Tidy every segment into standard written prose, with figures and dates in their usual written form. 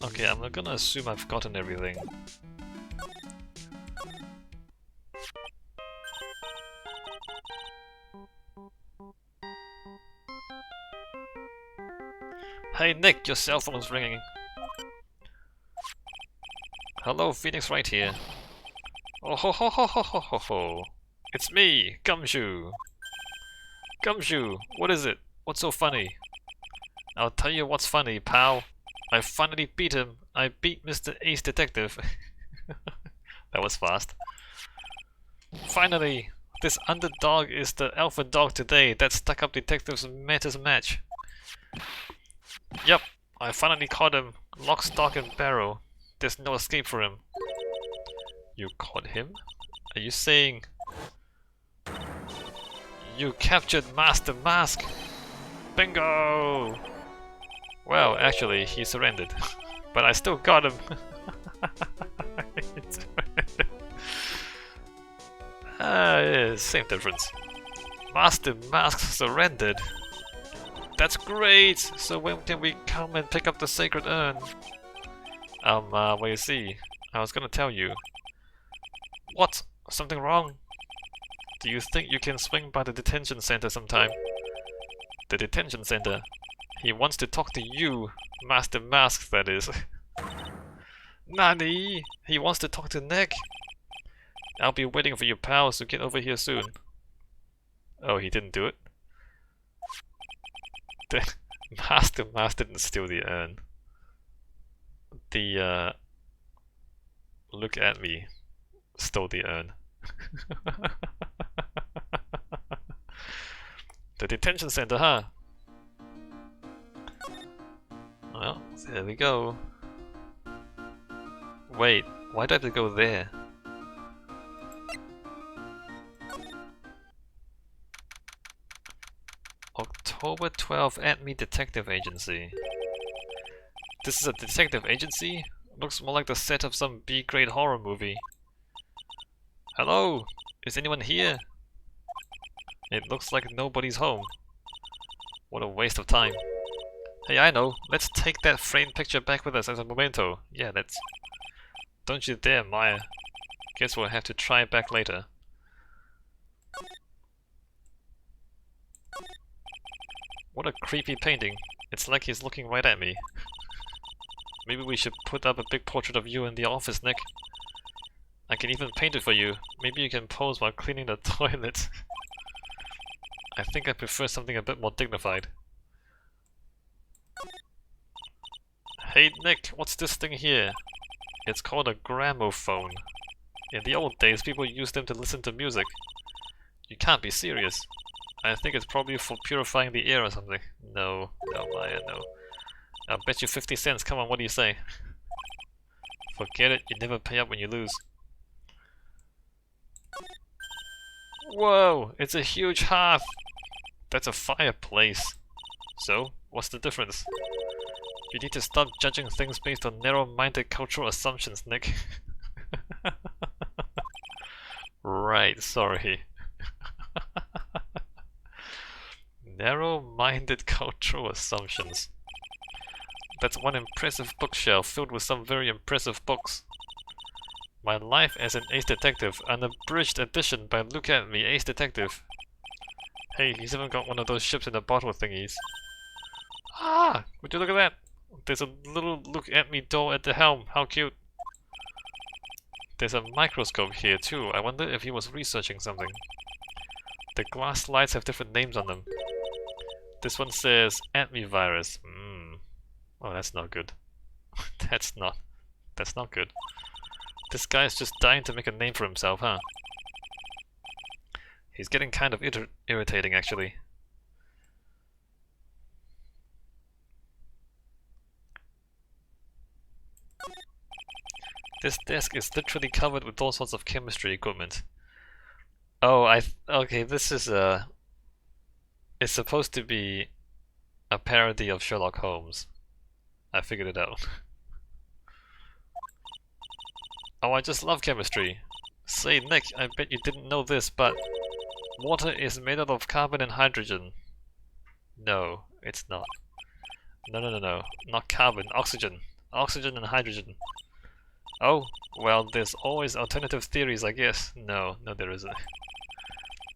Okay, I'm gonna assume I've gotten everything. Hey Nick, your cell phone is ringing. Hello, Phoenix Wright here. Oh ho ho ho ho ho ho ho. It's me, Gumshoe. Gumshoe, what is it? What's so funny? I'll tell you what's funny, pal. I finally beat him. I beat Mr. Ace Detective. That was fast. Finally! This underdog is the alpha dog today that stuck up Detective's Metis match. Yep, I finally caught him. Lock, stock, and barrel. There's no escape for him. You caught him? Are you saying... You captured Master Mask? Bingo! Well, actually, he surrendered. But I still got him. Yeah, same difference. Master Mask surrendered. That's great! So when can we come and pick up the sacred urn? Well you see, I was gonna tell you. What? Something wrong? Do you think you can swing by the detention center sometime? The detention center? He wants to talk to you, Master Mask, that is. Nani? He wants to talk to Nick? I'll be waiting for you pals to get over here soon. Oh, he didn't do it? The Master Mask didn't steal the urn. The, look at me, stole the urn. The detention center, huh? Well, there we go. Wait, why do I have to go there? October 12th, Enemy Detective Agency. This is a detective agency? Looks more like the set of some B-grade horror movie. Hello? Is anyone here? It looks like nobody's home. What a waste of time. Hey, I know. Let's take that framed picture back with us as a memento. Yeah, let's... Don't you dare, Maya. Guess we'll have to try it back later. What a creepy painting. It's like he's looking right at me. Maybe we should put up a big portrait of you in the office, Nick. I can even paint it for you. Maybe you can pose while cleaning the toilet. I think I prefer something a bit more dignified. Hey Nick, what's this thing here? It's called a gramophone. In the old days, people used them to listen to music. You can't be serious. I think it's probably for purifying the air or something. No, no, Maya, no. I'll bet you 50 cents. Come on, what do you say? Forget it, you never pay up when you lose. Whoa, it's a huge hearth! That's a fireplace. So, what's the difference? You need to stop judging things based on narrow-minded cultural assumptions, Nick. Right, sorry. Narrow-minded cultural assumptions. That's one impressive bookshelf filled with some very impressive books. My Life as an Ace Detective, an abridged edition by Look at Me, Ace Detective. Hey, he's even got one of those ships in a bottle thingies. Ah! Would you look at that? There's a little look at me doll at the helm. How cute. There's a microscope here too. I wonder if he was researching something. The glass slides have different names on them. This one says antivirus. Oh, that's not good. That's not good. This guy's just dying to make a name for himself, huh? He's getting kind of irritating, actually. This desk is literally covered with all sorts of chemistry equipment. Oh, okay, this is it's supposed to be a parody of Sherlock Holmes. I figured it out. Oh, I just love chemistry. Say, Nick, I bet you didn't know this, but water is made out of carbon and hydrogen. No, it's not. No, not carbon, oxygen. Oxygen and hydrogen. Oh, well, there's always alternative theories, I guess. No, there isn't.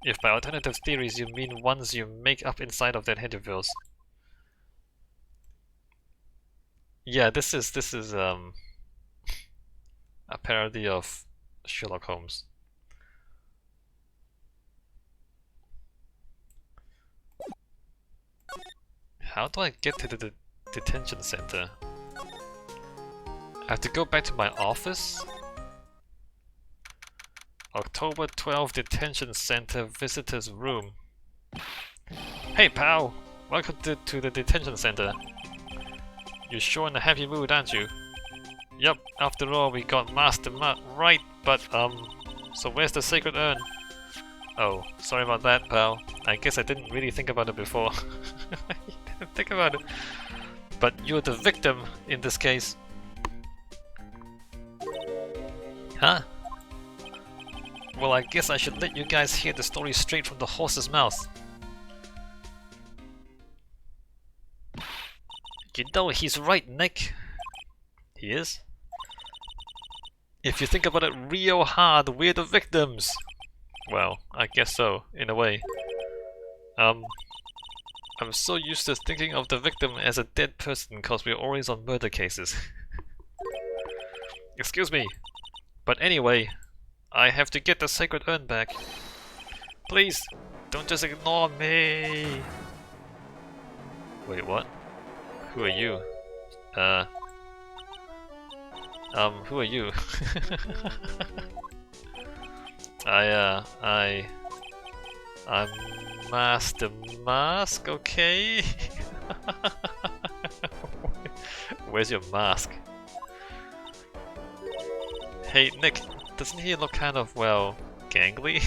If by alternative theories you mean ones you make up inside of that interviews. Yeah, this is a parody of Sherlock Holmes. How do I get to the detention center? I have to go back to my office? October 12th Detention Center Visitors Room. Hey pal! Welcome to the detention center. You're sure in a happy mood, aren't you? Yup, after all we got Master Wright, but so where's the sacred urn? Oh, sorry about that, pal. I guess I didn't really think about it before. I didn't think about it. But you're the victim in this case. Huh? Well, I guess I should let you guys hear the story straight from the horse's mouth. You know, he's right, Nick. He is? If you think about it real hard, we're the victims. Well, I guess so, in a way. I'm so used to thinking of the victim as a dead person cause we're always on murder cases. Excuse me. But anyway, I have to get the sacred urn back. Please, don't just ignore me. Wait, what? Who are you? Who are you? I'm Master Mask, okay? Where's your mask? Hey, Nick, doesn't he look kind of, well, gangly?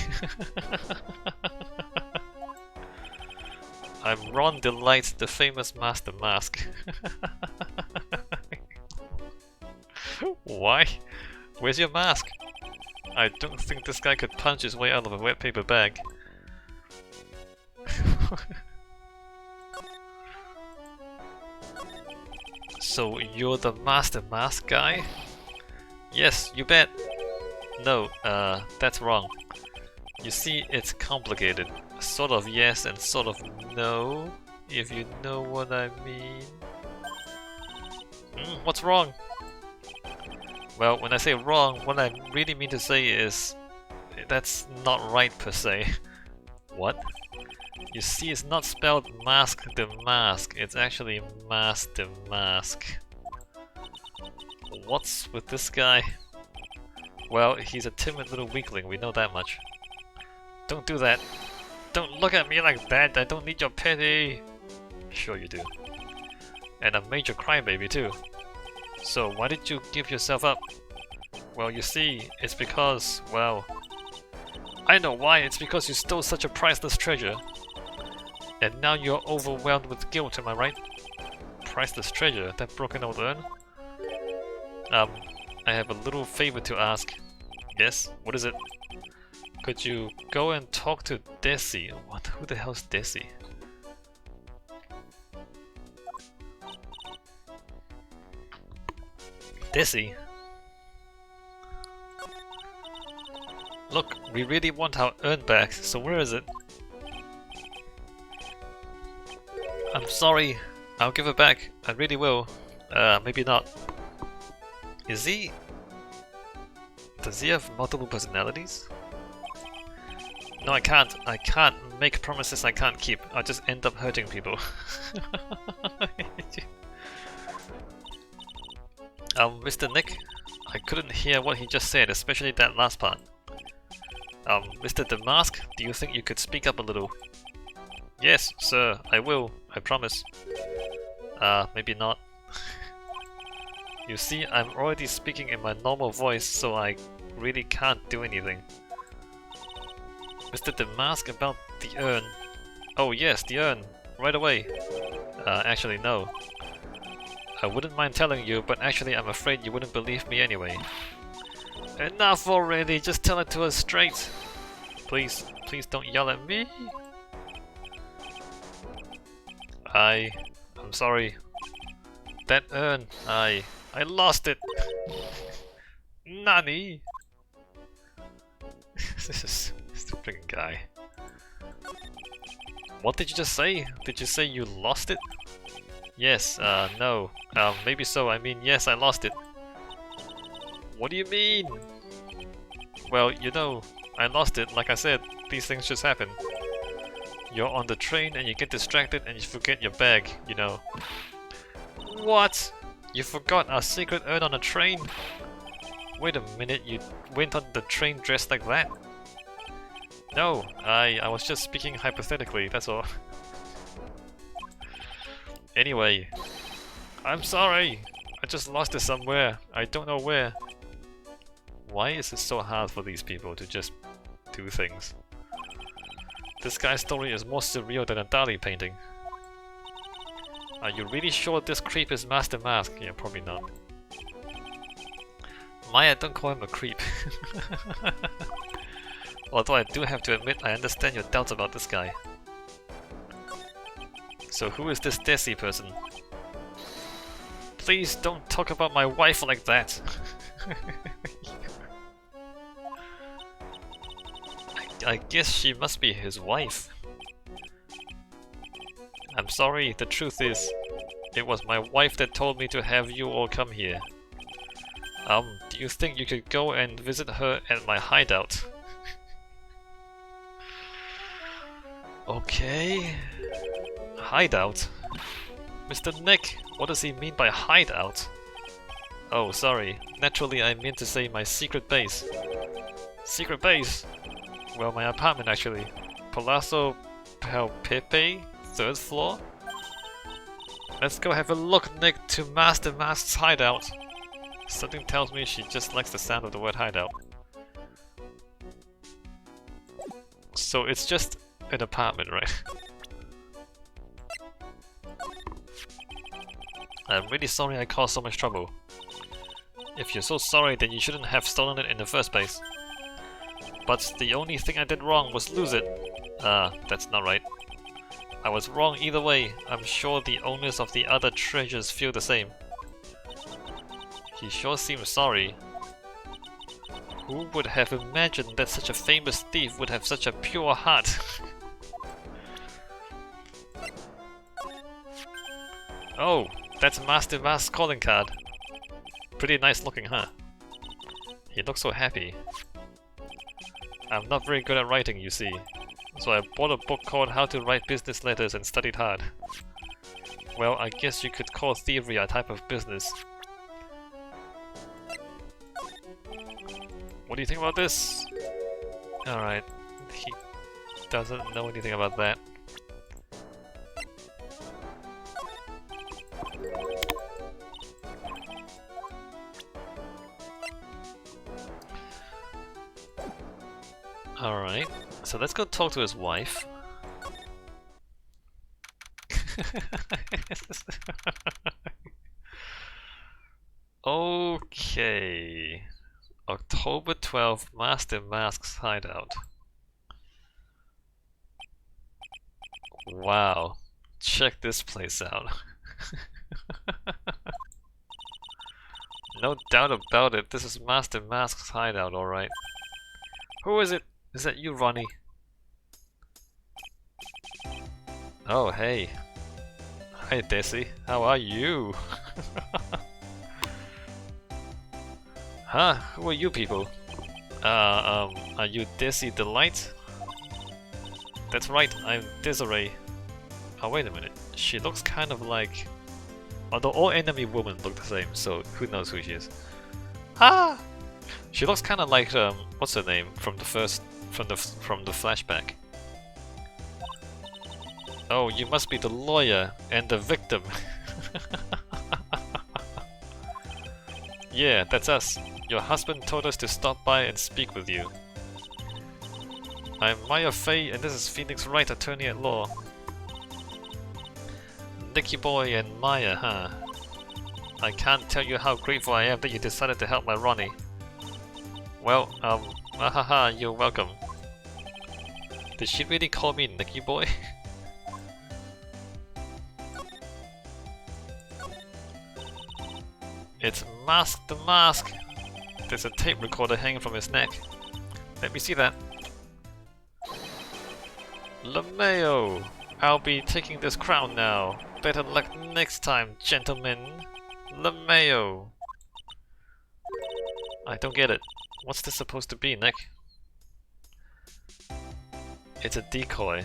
I'm Ron Delight, the famous Master Mask. Why? Where's your mask? I don't think this guy could punch his way out of a wet paper bag. So you're the Master Mask guy? Yes, you bet. No, that's wrong. You see, it's complicated. Sort of yes and sort of no, if you know what I mean. What's wrong? Well, when I say wrong, what I really mean to say is that's not right per se. What? You see, it's not spelled mask the mask, it's actually mask the mask. What's with this guy? Well, he's a timid little weakling, we know that much. Don't do that. Don't look at me like that, I don't need your pity. Sure you do. And a major crybaby too. So why did you give yourself up? Well, you see, it's because, well... I know why, it's because you stole such a priceless treasure. And now you're overwhelmed with guilt, am I right? Priceless treasure? That broken old urn? I have a little favor to ask. Yes? What is it? Could you go and talk to Dessie? What? Who the hell's Dessie? Dessie? Look, we really want our urn back, so where is it? I'm sorry, I'll give it back, I really will. Maybe not. Is he... Does he have multiple personalities? No, I can't make promises I can't keep. I'll just end up hurting people. Mr. Nick, I couldn't hear what he just said, especially that last part. Mr. Damask, do you think you could speak up a little? Yes, sir, I will, I promise. Maybe not. You see, I'm already speaking in my normal voice, so I really can't do anything. Mr. Damask, about the urn. Oh yes, the urn, right away. Actually no. I wouldn't mind telling you, but actually I'm afraid you wouldn't believe me anyway. Enough already, just tell it to us straight. Please, please don't yell at me. I'm sorry. That urn, I lost it! Nani? This is the freaking guy. What did you just say? Did you say you lost it? Yes, no. Maybe so. I mean, yes, I lost it. What do you mean? Well, you know, I lost it. Like I said, these things just happen. You're on the train and you get distracted and you forget your bag, you know. What? You forgot our secret urn on a train? Wait a minute, you went on the train dressed like that? No, I was just speaking hypothetically, that's all. Anyway, I'm sorry! I just lost it somewhere. I don't know where. Why is it so hard for these people to just do things? This guy's story is more surreal than a Dali painting. Are you really sure this creep is Master Mask? Yeah, probably not. Maya, don't call him a creep. Although I do have to admit, I understand your doubts about this guy. So who is this Dessie person? Please don't talk about my wife like that! I guess she must be his wife. I'm sorry, the truth is, it was my wife that told me to have you all come here. Do you think you could go and visit her at my hideout? Okay... Hideout? Mr. Nick, what does he mean by hideout? Oh, sorry. Naturally, I meant to say my secret base. Secret base? Well, my apartment actually. Palazzo Palpepe, 3rd floor? Let's go have a look, Nick, to Master Mask's hideout. Something tells me she just likes the sound of the word hideout. So it's just an apartment, right? I'm really sorry I caused so much trouble. If you're so sorry, then you shouldn't have stolen it in the first place. But the only thing I did wrong was lose it. That's not right. I was wrong either way. I'm sure the owners of the other treasures feel the same. He sure seems sorry. Who would have imagined that such a famous thief would have such a pure heart? Oh, that's Master Mask's calling card. Pretty nice looking, huh? He looks so happy. I'm not very good at writing, you see. So I bought a book called How to Write Business Letters and studied hard. Well, I guess you could call thievery a type of business. What do you think about this? Alright, he doesn't know anything about that. Alright, so let's go talk to his wife. Okay. October 12th, Master Mask's hideout. Wow. Check this place out. No doubt about it, this is Master Mask's hideout, alright. Who is it? Is that you, Ronnie? Oh, hey. Hi, Dessie. How are you? Huh? Who are you people? Are you Dessie the Light? That's right, I'm Desiree. Oh, wait a minute. She looks kind of like... Although all enemy women look the same, so who knows who she is. Ah! She looks kind of like, what's her name? From the flashback. Oh, you must be the lawyer and the victim. Yeah, that's us. Your husband told us to stop by and speak with you. I'm Maya Fey, and this is Phoenix Wright, attorney at law. Nicky boy and Maya, huh? I can't tell you how grateful I am that you decided to help my Ronnie. Well, ahaha, you're welcome. Did she really call me Nicky boy? It's Mask the Mask! There's a tape recorder hanging from his neck. Let me see that. LeMayo! I'll be taking this crown now. Better luck next time, gentlemen. LeMayo! I don't get it. What's this supposed to be, Nick? It's a decoy.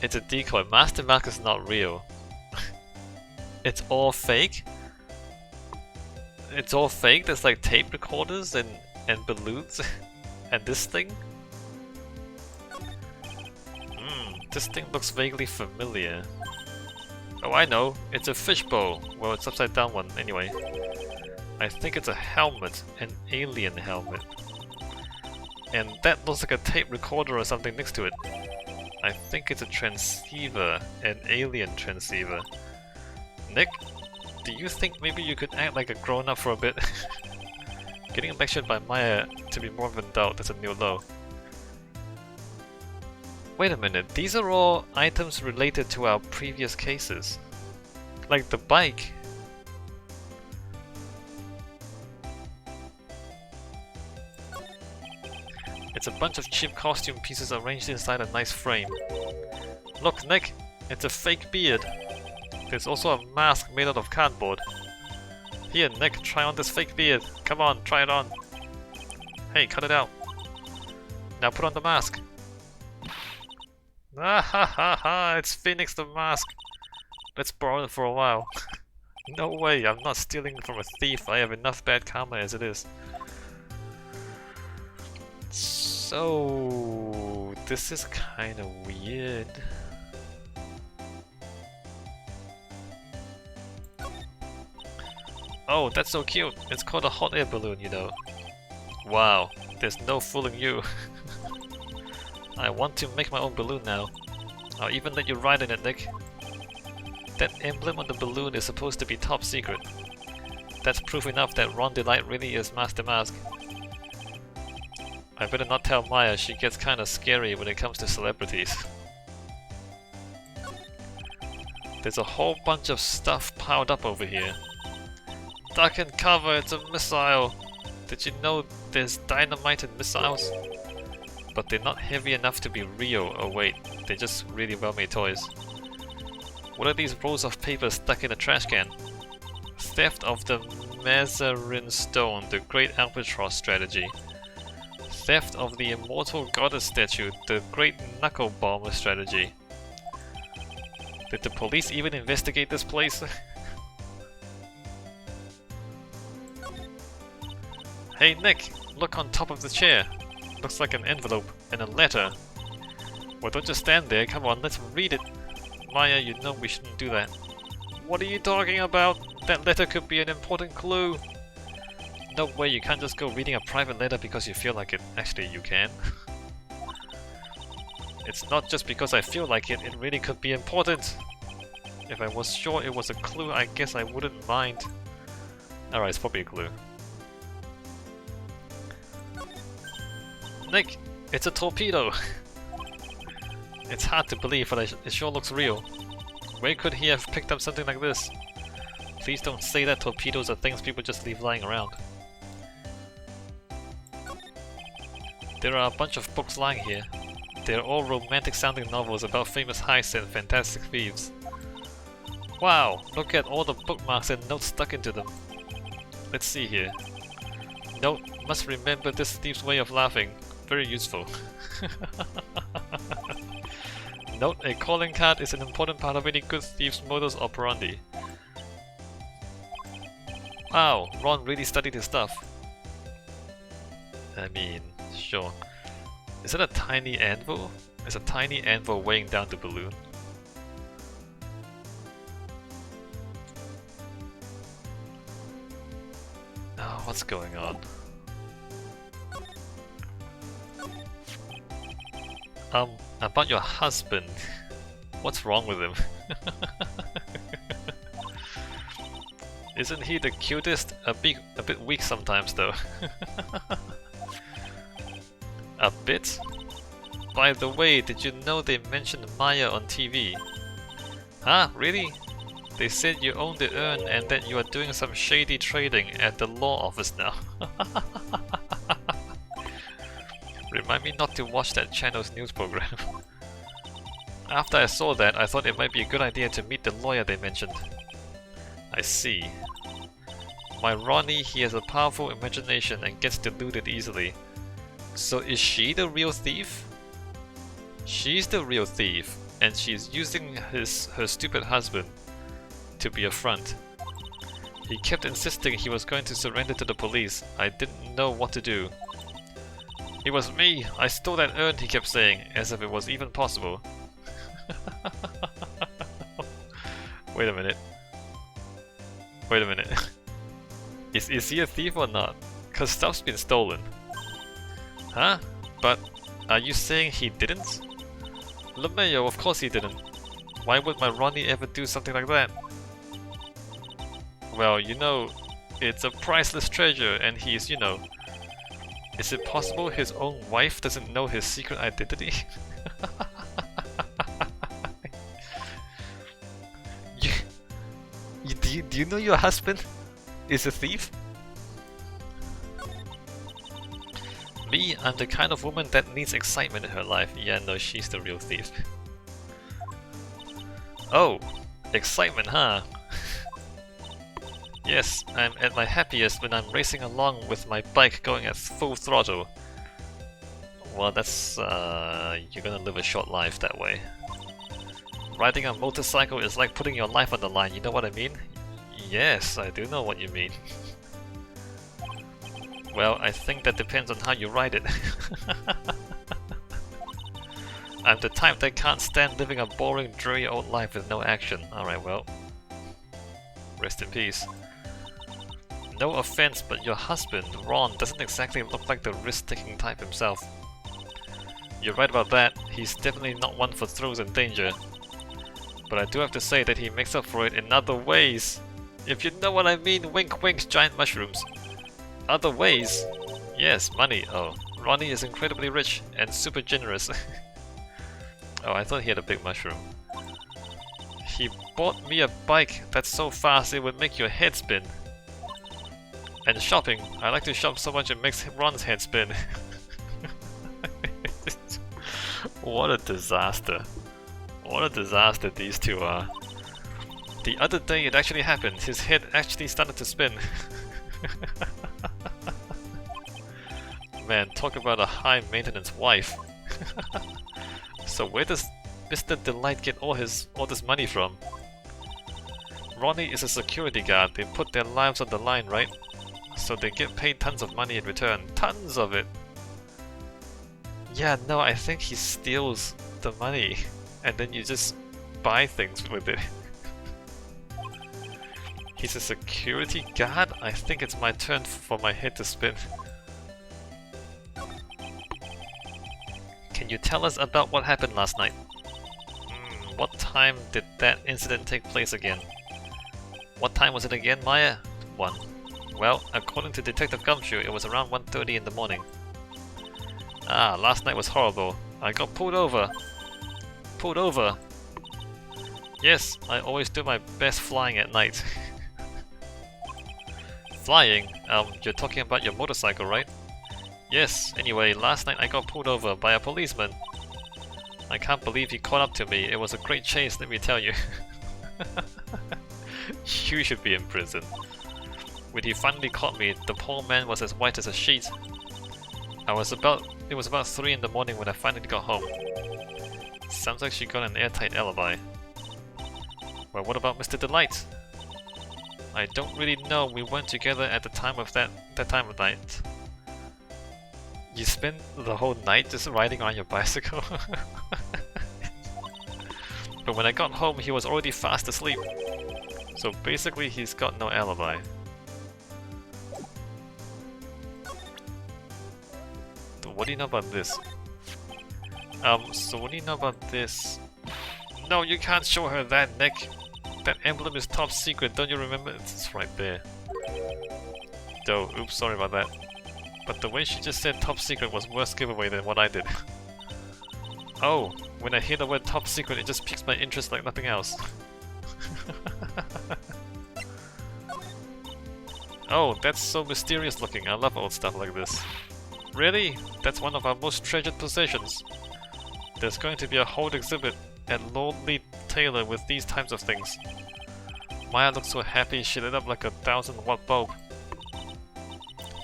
It's a decoy. Master Mask is not real. It's all fake? It's all fake? There's like tape recorders and balloons? And this thing? This thing looks vaguely familiar. Oh, I know. It's a fishbowl. Well, it's upside down one anyway. I think it's a helmet. An alien helmet. And that looks like a tape recorder or something next to it. I think it's a transceiver. An alien transceiver. Nick, do you think maybe you could act like a grown-up for a bit? Getting lectured by Maya to be more of an adult is a new low. Wait a minute, these are all items related to our previous cases. Like the bike. It's a bunch of cheap costume pieces arranged inside a nice frame. Look, Nick, it's a fake beard. There's also a mask made out of cardboard. Here, Nick, try on this fake beard. Come on, try it on. Hey, cut it out. Now put on the mask. Ah ha ha ha, it's Phoenix the Mask. Let's borrow it for a while. No way, I'm not stealing from a thief. I have enough bad karma as it is. So, this is kinda weird. Oh, that's so cute. It's called a hot air balloon, you know. Wow, there's no fooling you. I want to make my own balloon now. I'll even let you ride in it, Nick. That emblem on the balloon is supposed to be top secret. That's proof enough that Ron Delight really is Master Mask. I better not tell Maya, she gets kinda scary when it comes to celebrities. There's a whole bunch of stuff piled up over here. Duck and cover, it's a missile! Did you know there's dynamite in missiles? But they're not heavy enough to be real. Oh wait, they're just really well-made toys. What are these rolls of paper stuck in a trash can? Theft of the Mazarin Stone, the Great Albatross Strategy. Theft of the Immortal Goddess Statue, the Great Knuckle Bomber Strategy. Did the police even investigate this place? Hey Nick, look on top of the chair. Looks like an envelope and a letter. Well, don't just stand there, come on, let's read it. Maya, you know we shouldn't do that. What are you talking about? That letter could be an important clue. No way, you can't just go reading a private letter because you feel like it. Actually, you can. It's not just because I feel like it, it really could be important. If I was sure it was a clue, I guess I wouldn't mind. Alright, it's probably a clue. Nick, it's a torpedo! It's hard to believe, but it sure looks real. Where could he have picked up something like this? Please don't say that torpedoes are things people just leave lying around. There are a bunch of books lying here. They're all romantic-sounding novels about famous heists and fantastic thieves. Wow, look at all the bookmarks and notes stuck into them. Let's see here. Note, must remember this thief's way of laughing. Very useful. Note, a calling card is an important part of any good thief's modus operandi. Wow, Ron really studied his stuff. I mean, sure. Is it a tiny anvil? Is a tiny anvil weighing down the balloon? Oh, what's going on? About your husband. What's wrong with him? Isn't he the cutest? A bit weak sometimes though. A bit? By the way, did you know they mentioned Maya on TV? Huh? Really? They said you own the urn and that you are doing some shady trading at the law office now. Remind me not to watch that channel's news program. After I saw that, I thought it might be a good idea to meet the lawyer they mentioned. I see. My Ronnie, he has a powerful imagination and gets deluded easily. So is she the real thief? She's the real thief, and she's using her stupid husband to be a front. He kept insisting he was going to surrender to the police. I didn't know what to do. It was me! I stole that urn, he kept saying, as if it was even possible. Wait a minute. Wait a minute. Is he a thief or not? Cause stuff's been stolen. Huh? But are you saying he didn't? LeMayo, of course he didn't. Why would my Ronnie ever do something like that? Well, you know, it's a priceless treasure and he's, you know... Is it possible his own wife doesn't know his secret identity? Do you know your husband is a thief? Me, I'm the kind of woman that needs excitement in her life. Yeah, no, she's the real thief. Oh, excitement, huh? Yes, I'm at my happiest when I'm racing along with my bike going at full throttle. Well, that's... you're gonna live a short life that way. Riding a motorcycle is like putting your life on the line, you know what I mean? Yes, I do know what you mean. Well, I think that depends on how you ride it. I'm the type that can't stand living a boring, dreary old life with no action. Alright, well. Rest in peace. No offense, but your husband, Ron, doesn't exactly look like the risk-taking type himself. You're right about that. He's definitely not one for thrills and danger. But I do have to say that he makes up for it in other ways. If you know what I mean, wink wink, giant mushrooms. Other ways? Yes, money. Oh, Ronnie is incredibly rich and super generous. Oh, I thought he had a big mushroom. He bought me a bike that's so fast it would make your head spin. And shopping. I like to shop so much it makes Ron's head spin. What a disaster. What a disaster these two are. The other day it actually happened. His head actually started to spin. Man, talk about a high maintenance wife. So where does Mr. Delight get all this money from? Ronnie is a security guard. They put their lives on the line, right? So they get paid tons of money in return. Tons of it! Yeah, no, I think he steals the money. And then you just buy things with it. He's a security guard? I think it's my turn for my head to spin. Can you tell us about what happened last night? What time did that incident take place again? What time was it again, Maya? 1. Well, according to Detective Gumshoe, it was around 1:30 in the morning. Ah, last night was horrible. I got pulled over. Pulled over? Yes, I always do my best flying at night. Flying? You're talking about your motorcycle, right? Yes, anyway, last night I got pulled over by a policeman. I can't believe he caught up to me. It was a great chase, let me tell you. You should be in prison. When he finally caught me, the poor man was as white as a sheet. It was about 3 in the morning when I finally got home. Sounds like she got an airtight alibi. Well, what about Mr. Delight? I don't really know. We weren't together at the time of that time of night. You spent the whole night just riding on your bicycle? But when I got home, he was already fast asleep. So basically, he's got no alibi. What do you know about this? So what do you know about this? No, you can't show her that, Nick! That emblem is top secret, don't you remember? It's right there. Though, oops, sorry about that. But the way she just said top secret was worse giveaway than what I did. Oh, when I hear the word top secret, it just piques my interest like nothing else. Oh, that's so mysterious looking. I love old stuff like this. Really? That's one of our most treasured possessions. There's going to be a whole exhibit at Lordly Taylor with these types of things. Maya looks so happy she lit up like a 1000-watt bulb.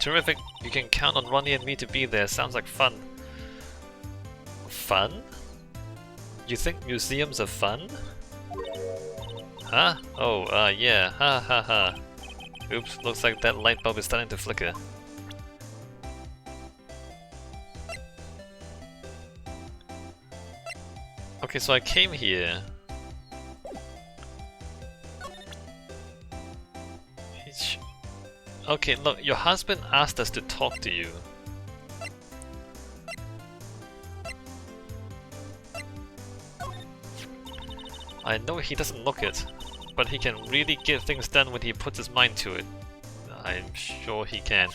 Terrific. You can count on Ronnie and me to be there. Sounds like fun. Fun? You think museums are fun? Huh? Oh, yeah. Ha ha ha. Oops, looks like that light bulb is starting to flicker. Okay, so I came here. Okay, look, your husband asked us to talk to you. I know he doesn't look it, but he can really get things done when he puts his mind to it. I'm sure he can.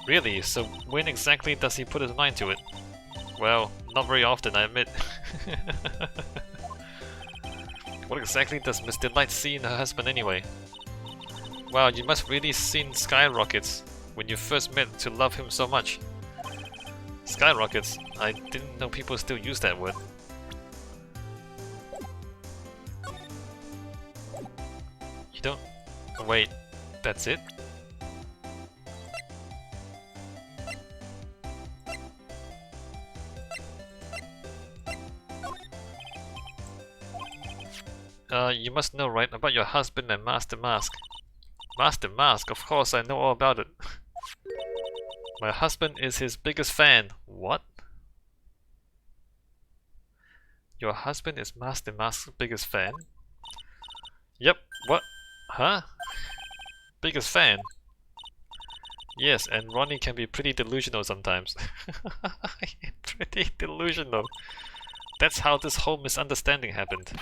Really? So when exactly does he put his mind to it? Well, not very often, I admit. What exactly does Miss Delight see in her husband anyway? Wow, you must really seen skyrockets when you first met to love him so much. Skyrockets? I didn't know people still use that word. You don't... Wait, that's it? You must know, right, about your husband and Master Mask. Master Mask, of course I know all about it. My husband is his biggest fan. What? Your husband is Master Mask's biggest fan? Yep, what? Huh? Biggest fan? Yes, and Ronnie can be pretty delusional sometimes. Pretty delusional. That's how this whole misunderstanding happened.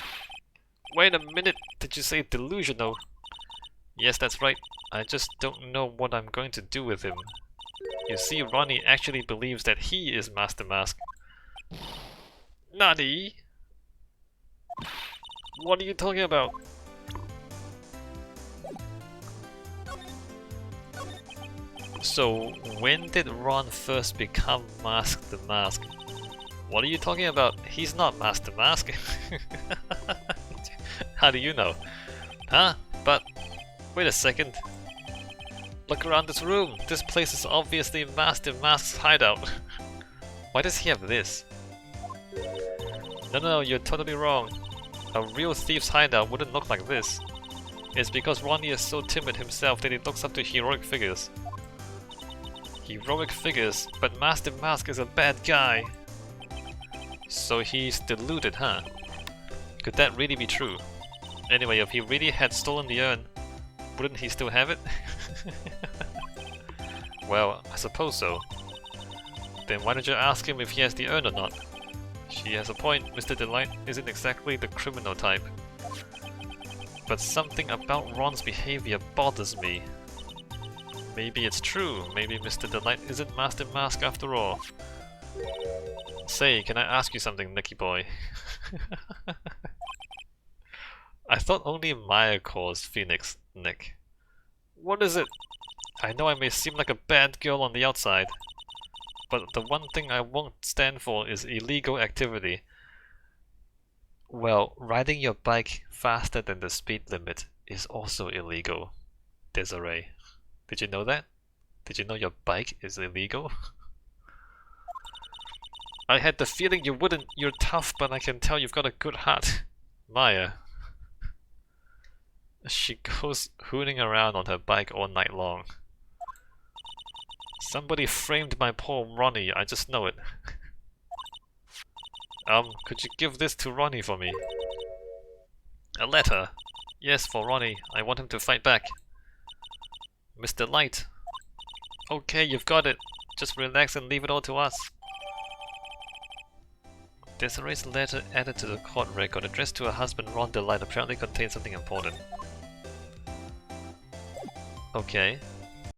Wait a minute, did you say delusional? Yes, that's right. I just don't know what I'm going to do with him. You see, Ronnie actually believes that he is Master Mask. Nani? What are you talking about? So, when did Ron first become Mask the Mask? What are you talking about? He's not Master Mask. How do you know? Huh? But... wait a second. Look around this room. This place is obviously Master Mask's hideout. Why does he have this? No, you're totally wrong. A real thief's hideout wouldn't look like this. It's because Ronnie is so timid himself that he looks up to heroic figures. Heroic figures, but Master Mask is a bad guy. So he's deluded, huh? Could that really be true? Anyway, if he really had stolen the urn, wouldn't he still have it? Well, I suppose so. Then why don't you ask him if he has the urn or not? She has a point, Mr. Delight isn't exactly the criminal type. But something about Ron's behavior bothers me. Maybe it's true, maybe Mr. Delight isn't Master Mask after all. Say, can I ask you something, Nicky boy? I thought only Maya calls Phoenix Nick. What is it? I know I may seem like a bad girl on the outside, but the one thing I won't stand for is illegal activity. Well, riding your bike faster than the speed limit is also illegal, Desiree. Did you know that? Did you know your bike is illegal? I had the feeling you wouldn't. You're tough, but I can tell you've got a good heart. Maya. She goes hooning around on her bike all night long. Somebody framed my poor Ronnie, I just know it. Could you give this to Ronnie for me? A letter? Yes, for Ronnie. I want him to fight back. Mr. Light. Okay, you've got it. Just relax and leave it all to us. Desiree's letter added to the court record addressed to her husband Ron Delight apparently contains something important. Okay.